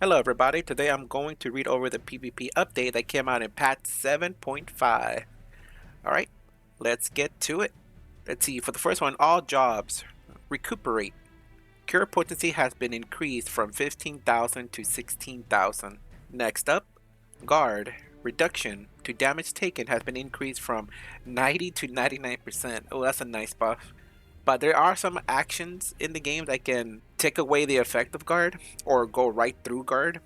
Hello everybody, today I'm going to read over the PvP update that came out in patch 7.5. Alright, let's get to it. Let's see, for the first one, all jobs. Recuperate. Cure potency has been increased from 15,000 to 16,000. Next up, guard. Reduction to damage taken has been increased from 90 to 99%. Oh, that's a nice buff. But there are some actions in the game that can take away the effect of guard or go right through guard.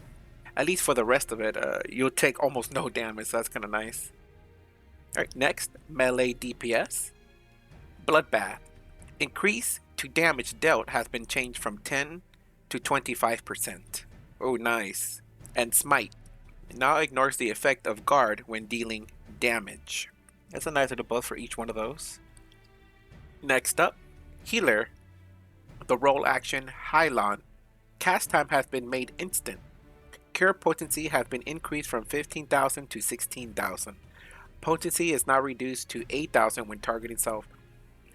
At least for the rest of it, you'll take almost no damage, so that's kind of nice. Alright, next, melee DPS. Bloodbath. Increase to damage dealt has been changed from 10 to 25%. Oh, nice. And smite. Now ignores the effect of guard when dealing damage. That's a nice little buff for each one of those. Next up, healer. The role action Hylon. Cast time has been made instant. Cure potency has been increased from 15,000 to 16,000. Potency is now reduced to 8,000 when targeting self.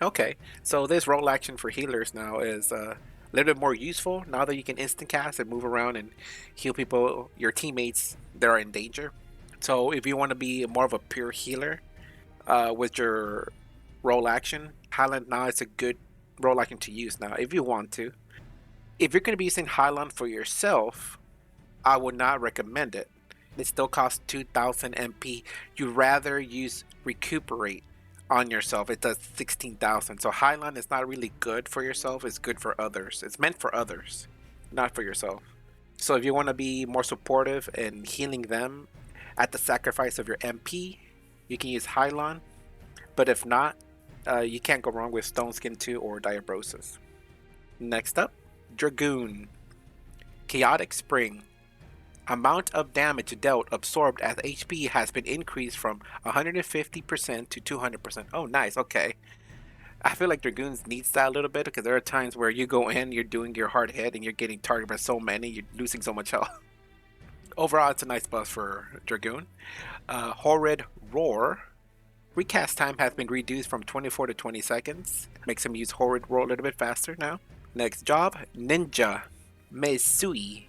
Okay, so this role action for healers now is a little bit more useful now that you can instant cast and move around and heal people, your teammates that are in danger. So if you want to be more of a pure healer with your role action, Highland now is a good role action to use now if you want to. If you're going to be using Highland for yourself, I would not recommend it. It still costs 2,000 MP. You'd rather use Recuperate on yourself. It does 16,000. So Highland is not really good for yourself. It's good for others. It's meant for others, not for yourself. So if you want to be more supportive and healing them at the sacrifice of your MP, you can use Highland. But if not, you can't go wrong with Stone Skin 2 or Diabrosis. Next up, Dragoon. Chaotic Spring. Amount of damage dealt absorbed as HP has been increased from 150% to 200%. Oh, nice. Okay. I feel like Dragoons needs that a little bit because there are times where you go in, you're doing your hard hit, and you're getting targeted by so many, you're losing so much health. Overall, it's a nice buff for Dragoon. Horrid Roar. Recast time has been reduced from 24 to 20 seconds. Makes him use Horrid Roar a little bit faster now. Next job, Ninja. Mesui.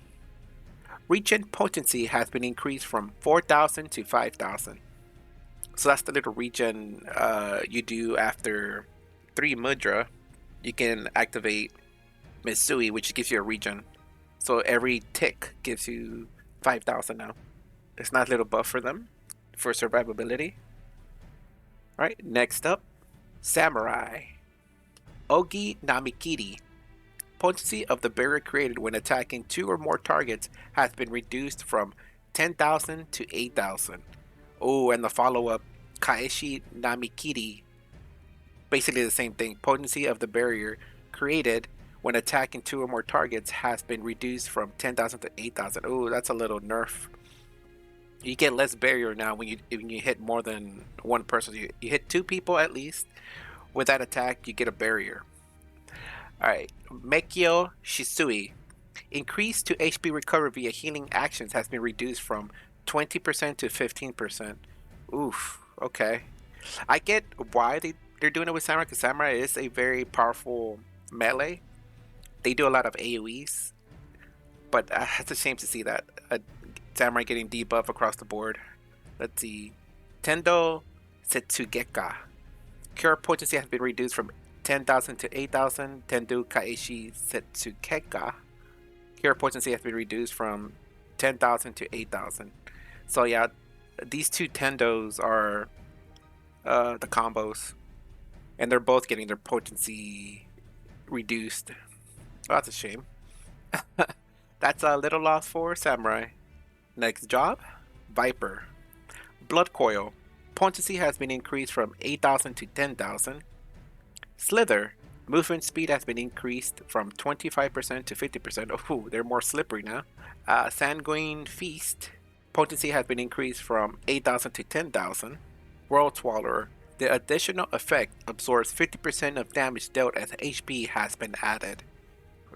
Regen potency has been increased from 4,000 to 5,000. So that's the little regen you do after 3 Mudra. You can activate Misui, which gives you a regen. So every tick gives you 5,000 now. It's a nice little buff for them for survivability. Alright, next up, Samurai. Ogi Namikiri. Potency of the barrier created when attacking 2 or more targets has been reduced from 10,000 to 8,000. Oh, and the follow-up, Kaeshi Namikiri. Basically the same thing. Potency of the barrier created when attacking 2 or more targets has been reduced from 10,000 to 8,000. Oh, that's a little nerf. You get less barrier now when you hit more than one person. You hit 2 people at least. With that attack, you get a barrier. Alright, Mekio Shisui. Increase to HP recovery via healing actions has been reduced from 20% to 15%. Oof, okay. I get why they're doing it with Samurai, because Samurai is a very powerful melee. They do a lot of AoEs, but it's a shame to see that. Samurai getting debuff across the board. Let's see. Tendo Setsugeka. Cure potency has been reduced from 10,000 to 8,000. Tendu Kaeshi Setsukeka. Cure potency has been reduced from 10,000 to 8,000. So yeah, these 2 Tendos are the combos. And they're both getting their potency reduced. Oh, that's a shame. That's a little loss for Samurai. Next job, Viper. Blood Coil. Potency has been increased from 8,000 to 10,000. Slither. Movement speed has been increased from 25% to 50%. Oh, they're more slippery now. Sanguine Feast. Potency has been increased from 8,000 to 10,000. World Swallower. The additional effect absorbs 50% of damage dealt as HP has been added.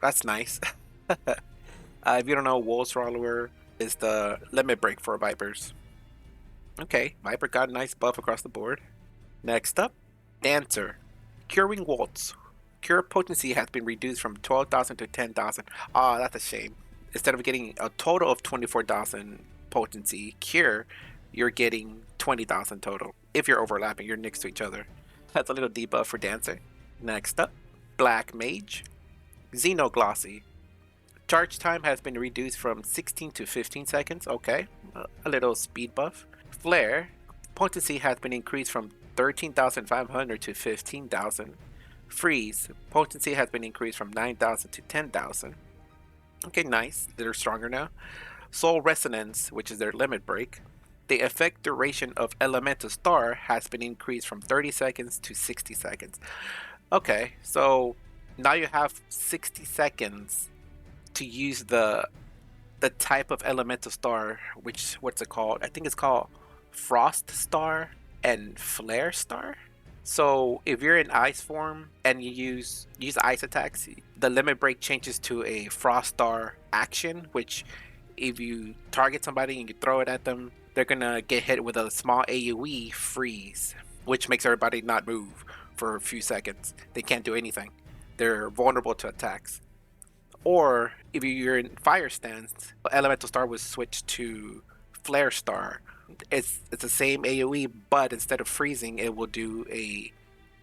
That's nice. If you don't know, World Swallower is the limit break for Vipers. Okay, Viper got a nice buff across the board. Next up, Dancer. Curing Waltz. Cure potency has been reduced from 12,000 to 10,000. Ah, that's a shame. instead of getting a total of 24,000 potency cure, you're getting 20,000 total. If you're overlapping, you're next to each other. That's a little debuff for Dancer. Next up, Black Mage. Xenoglossy. Charge time has been reduced from 16 to 15 seconds. Okay, a little speed buff. Flare. Potency has been increased from 13,500 to 15,000. Freeze. Potency has been increased from 9,000 to 10,000. Okay, nice. They're stronger now. Soul Resonance, which is their limit break. The effect duration of Elemental Star has been increased from 30 seconds to 60 seconds. Okay, so now you have 60 seconds to use the type of Elemental Star, which, what's it called? I think it's called Frost Star and Flare Star. So if you're in ice form and you use ice attacks, the limit break changes to a Frost Star action, which if you target somebody and you throw it at them, they're gonna get hit with a small AoE freeze, which makes everybody not move for a few seconds. They can't do anything. They're vulnerable to attacks. Or if you're in fire stance, Elemental Star was switched to Flare Star. It's the same AoE, but instead of freezing, it will do a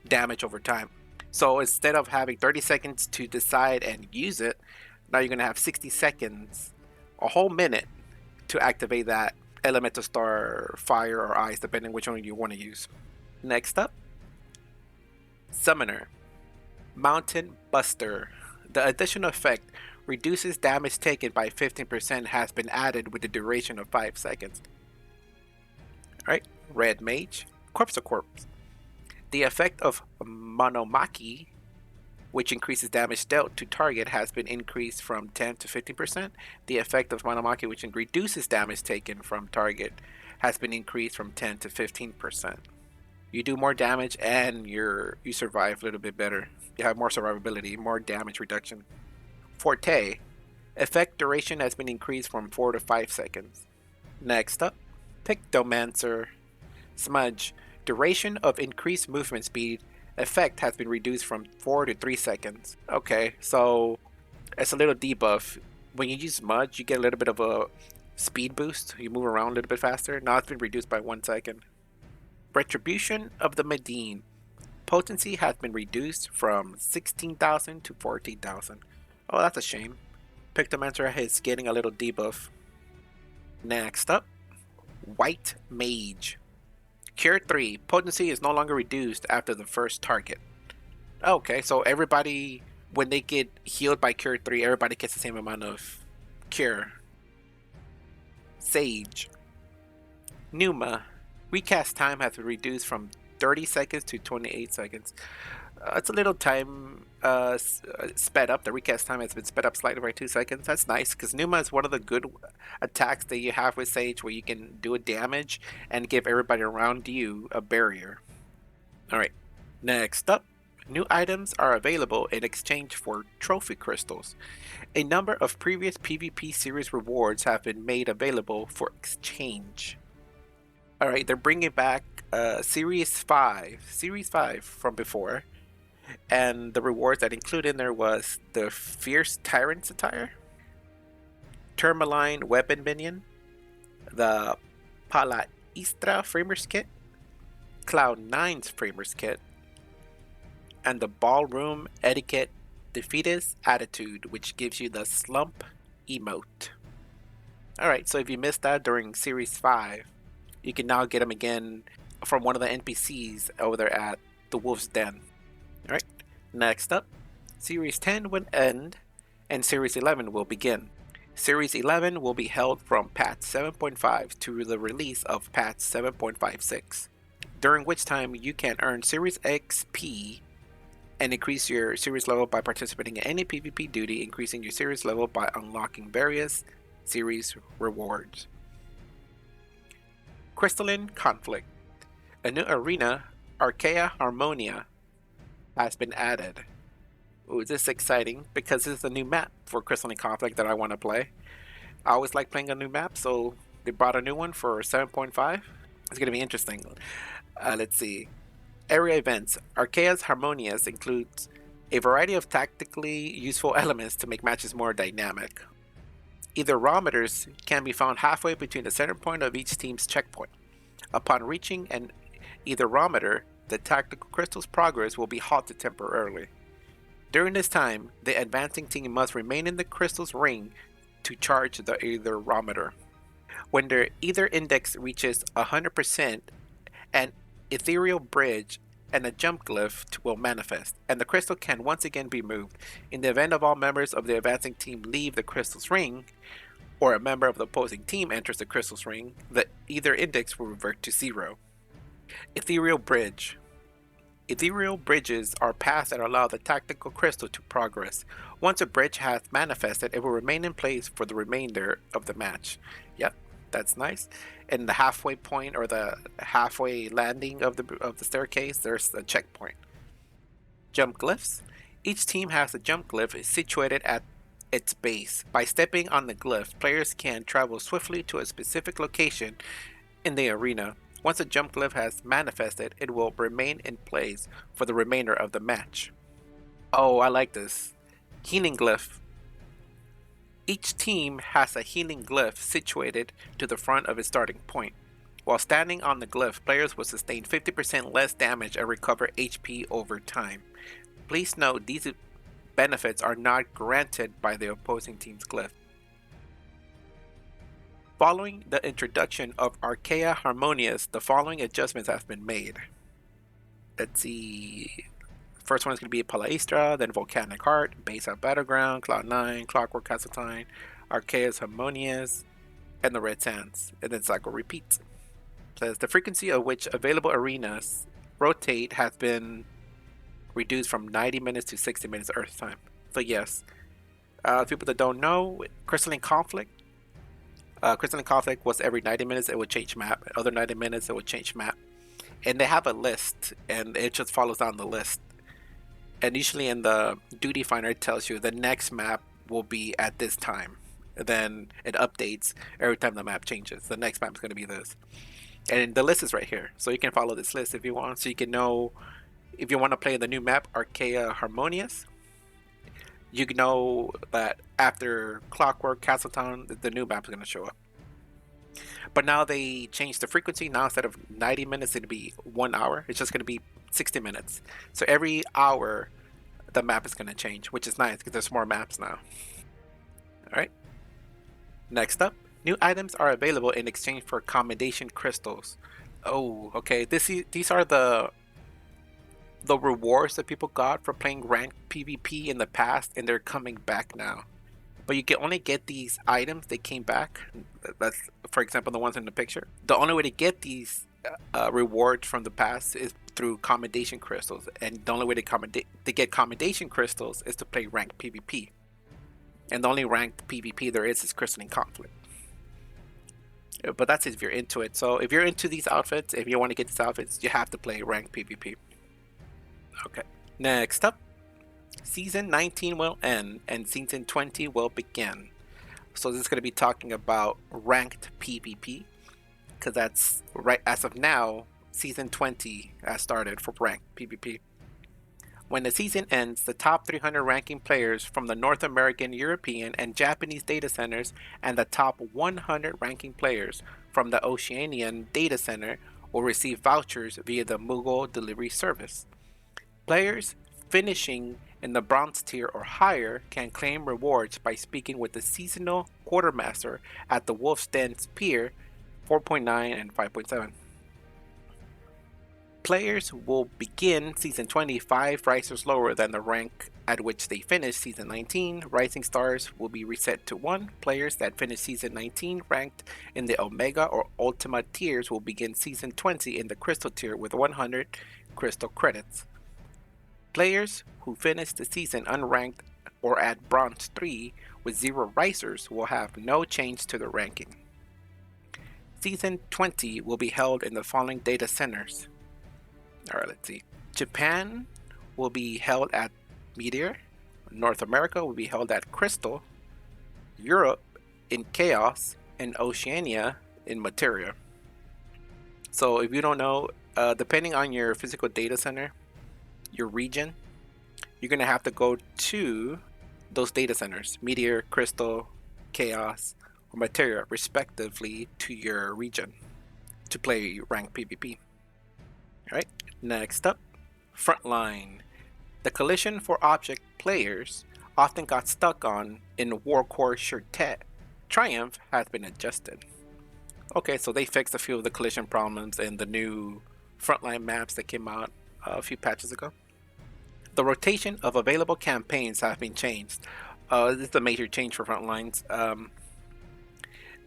damage over time. So instead of having 30 seconds to decide and use it, now you're gonna have 60 seconds, a whole minute, to activate that Elemental Star, Fire, or Ice, depending which one you want to use. Next up, Summoner. Mountain Buster. The additional effect reduces damage taken by 15% has been added with the duration of 5 seconds. Alright, Red Mage. Corpse of Corpse. The effect of Monomaki, which increases damage dealt to target, has been increased from 10 to 15%. The effect of Monomaki, which reduces damage taken from target, has been increased from 10 to 15%. You do more damage and you survive a little bit better. You have more survivability, more damage reduction. Forte. Effect duration has been increased from 4 to 5 seconds. Next up, Pictomancer. Smudge. Duration of increased movement speed effect has been reduced from 4 to 3 seconds. Okay, so it's a little debuff. When you use Smudge, you get a little bit of a speed boost. You move around a little bit faster. Now it's been reduced by 1 second. Retribution of the Medine. Potency has been reduced from 16,000 to 14,000. Oh, that's a shame. Pictomancer is getting a little debuff. Next up, White Mage. Cure 3. Potency is no longer reduced after the first target. Okay, so everybody, when they get healed by Cure 3, everybody gets the same amount of cure. Sage. Pneuma. Recast time has been reduced from 30 seconds to 28 seconds. It's a little time sped up. The recast time has been sped up slightly by 2 seconds. That's nice, because Pneuma is one of the good attacks that you have with Sage, where you can do a damage and give everybody around you a barrier. Alright, next up, new items are available in exchange for trophy crystals. A number of previous PvP series rewards have been made available for exchange. Alright, they're bringing back Series 5 from before. And the rewards that include in there was the Fierce Tyrant's Attire, Tourmaline Weapon Minion, the Palaistra Framers Kit, Cloud9's Framers Kit, and the Ballroom Etiquette Defeatist Attitude, which gives you the Slump emote. Alright, so if you missed that during Series 5, you can now get them again from one of the NPCs over there at the Wolf's Den. Alright, next up, Series 10 will end and Series 11 will begin. Series 11 will be held from patch 7.5 to the release of patch 7.56, during which time you can earn Series XP and increase your series level by participating in any PvP duty, increasing your series level by unlocking various series rewards. Crystalline Conflict. A new arena, Archaea Harmonia, has been added. Ooh, this is exciting because this is a new map for Crystalline Conflict that I want to play. I always like playing a new map, so they brought a new one for 7.5. It's going to be interesting. Let's see. Area events. Archaea's Harmonias includes a variety of tactically useful elements to make matches more dynamic. Etherometers can be found halfway between the center point of each team's checkpoint. Upon reaching an etherometer, the tactical crystal's progress will be halted temporarily. During this time, the advancing team must remain in the crystal's ring to charge the etherometer. When their ether index reaches 100%, an ethereal bridge and a jump glyph will manifest, and the crystal can once again be moved. In the event of all members of the advancing team leave the crystal's ring, or a member of the opposing team enters the crystal's ring, the ether index will revert to 0. Ethereal Bridge. Ethereal bridges are paths that allow the tactical crystal to progress. Once a bridge has manifested, it will remain in place for the remainder of the match. Yep, that's nice. In the halfway point or the halfway landing of the staircase, there's a checkpoint. Jump glyphs. Each team has a jump glyph situated at its base. By stepping on the glyph, players can travel swiftly to a specific location in the arena. Once a jump glyph has manifested, it will remain in place for the remainder of the match. Oh, I like this. Healing glyph. Each team has a healing glyph situated to the front of its starting point. While standing on the glyph, players will sustain 50% less damage and recover HP over time. Please note these benefits are not granted by the opposing team's glyph. Following the introduction of Archaea Harmonious, the following adjustments have been made. Let's see. First one is going to be Palaistra, then Volcanic Heart, Base Out Battleground, Cloud9, Clockwork Castletown, Archaea's Harmonious, and the Red Sands. And then cycle repeats. It says the frequency at which available arenas rotate has been reduced from 90 minutes to 60 minutes Earth time. So yes, people that don't know, Crystalline Conflict was every 90 minutes it would change map. Other 90 minutes it would change map. And they have a list, and it just follows down the list. And usually in the duty finder it tells you the next map will be at this time. Then it updates every time the map changes. The next map is going to be this. And the list is right here. So you can follow this list if you want. So you can know if you want to play the new map, Archaea Harmonious. You know that after Clockwork Castletown, the new map is going to show up. But now they changed the frequency. Now instead of 90 minutes, it'll be 1 hour. It's just going to be 60 minutes. So every hour, the map is going to change, which is nice because there's more maps now. All right. Next up, new items are available in exchange for commendation crystals. Oh, okay. These are the rewards that people got for playing ranked PvP in the past, and they're coming back now. But you can only get these items, they came back. That's, for example, the ones in the picture. The only way to get these rewards from the past is through commendation crystals, and the only way to get commendation crystals is to play ranked PvP. And the only ranked PvP there is Crystalline Conflict. But that's if you're into it. So if you're into these outfits, if you want to get these outfits, you have to play ranked PvP. Okay, next up, Season 19 will end and Season 20 will begin. So this is going to be talking about ranked PvP, because that's right as of now, Season 20 has started for ranked PvP. When the season ends, the top 300 ranking players from the North American, European, and Japanese data centers and the top 100 ranking players from the Oceanian data center will receive vouchers via the Moogle delivery service. Players finishing in the bronze tier or higher can claim rewards by speaking with the seasonal quartermaster at the Wolf's Den's Pier 4.9 and 5.7. Players will begin Season 20 5 risers lower than the rank at which they finished Season 19. Rising stars will be reset to 1. Players that finish Season 19 ranked in the Omega or Ultima tiers will begin Season 20 in the Crystal tier with 100 Crystal credits. Players who finish the season unranked or at Bronze 3 with 0 risers will have no change to their ranking. Season 20 will be held in the following data centers. Alright, let's see. Japan will be held at Meteor. North America will be held at Crystal. Europe in Chaos. And Oceania in Materia. So if you don't know, depending on your physical data center, your region, you're going to have to go to those data centers. Meteor, Crystal, Chaos, or Materia respectively to your region to play ranked PvP. Alright, next up, Frontline. The collision for object players often got stuck on in Warcore Shirtet. Triumph has been adjusted. Okay, so they fixed a few of the collision problems in the new Frontline maps that came out a few patches ago. The rotation of available campaigns have been changed. This is a major change for Frontlines.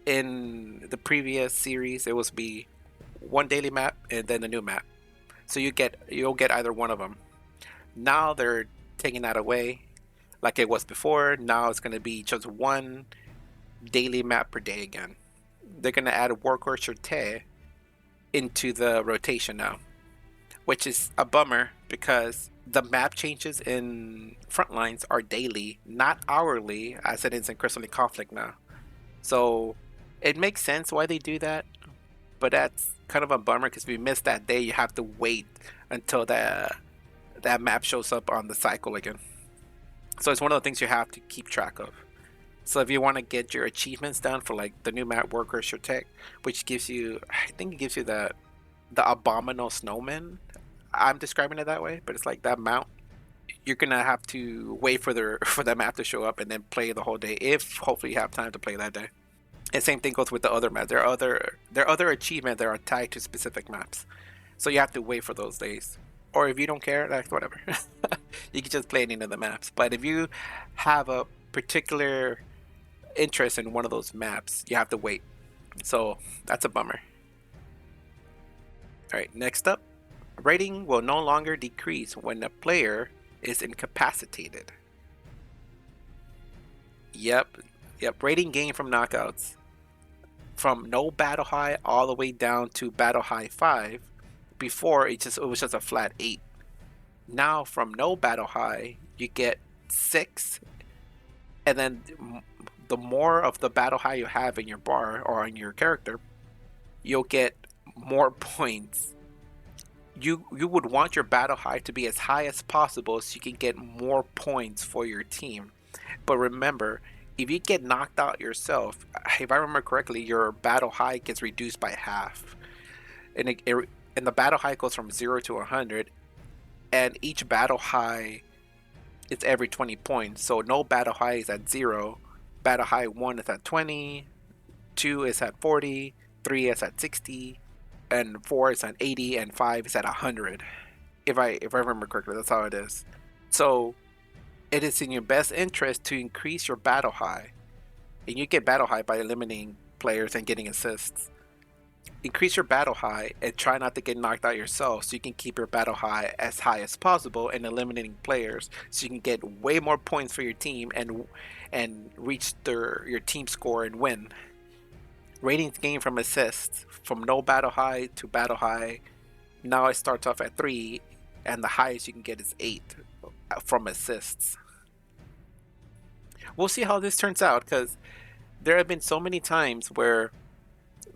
In the previous series, it was be one daily map and then a new map. So you'll get either one of them. Now they're taking that away, like it was before. Now it's going to be just one daily map per day again. They're going to add a Warcore Shirtet into the rotation now, which is a bummer because the map changes in Frontlines are daily, not hourly, as it is in Crystalline Conflict now. So it makes sense why they do that, but that's kind of a bummer because if you miss that day, you have to wait until that map shows up on the cycle again. So it's one of the things you have to keep track of. So if you want to get your achievements done for like the new map Warcore Shirtet, which gives you, I think it gives you the Abominable Snowman. I'm describing it that way, but it's like that mount. You're gonna have to wait for the map to show up and then play the whole day, if hopefully you have time to play that day. And same thing goes with the other maps. There are other achievements that are tied to specific maps, so you have to wait for those days. Or if you don't care, like whatever, you can just play any of the maps. But if you have a particular interest in one of those maps, you have to wait. So that's a bummer. Alright, next up, rating will no longer decrease when the player is incapacitated. Yep, rating gain from knockouts. From no battle high all the way down to battle high 5. Before it was just a flat 8. Now from no battle high you get 6, and then the more of the battle high you have in your bar or on your character, you'll get more points. You would want your battle high to be as high as possible so you can get more points for your team. But remember, if you get knocked out yourself, if I remember correctly, your battle high gets reduced by half. And the battle high goes from 0 to 100, and each battle high is every 20 points. So no battle high is at 0. Battle high 1 is at 20, 2 is at 40, 3 is at 60, and 4 is at 80, and 5 is at 100. If I remember correctly, that's how it is. So it is in your best interest to increase your battle high, and you get battle high by eliminating players and getting assists. Increase your battle high and try not to get knocked out yourself so you can keep your battle high as possible and eliminating players so you can get way more points for your team and reach your team score and win. Ratings gained from assists from no battle high to battle high. Now it starts off at 3, and the highest you can get is 8 from assists. We'll see how this turns out, because there have been so many times where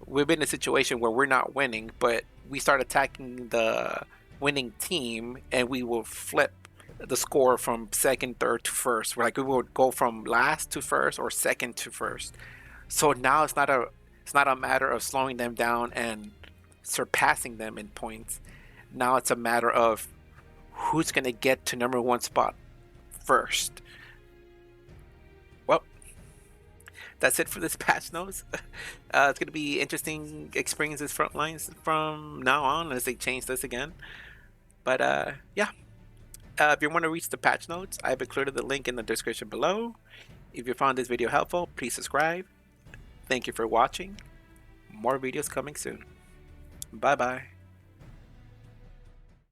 we've been in a situation where we're not winning, but we start attacking the winning team and we will flip the score from second, third to first. Like we would go from last to first or second to first. So now it's not a matter of slowing them down and surpassing them in points. Now it's a matter of who's going to get to number 1 spot first. Well, that's it for this patch notes. It's going to be interesting experiences Frontlines from now on as they change this again. But yeah, if you want to reach the patch notes, I've included the link in the description below. If you found this video helpful, please subscribe. Thank you for watching. More videos coming soon. Bye bye.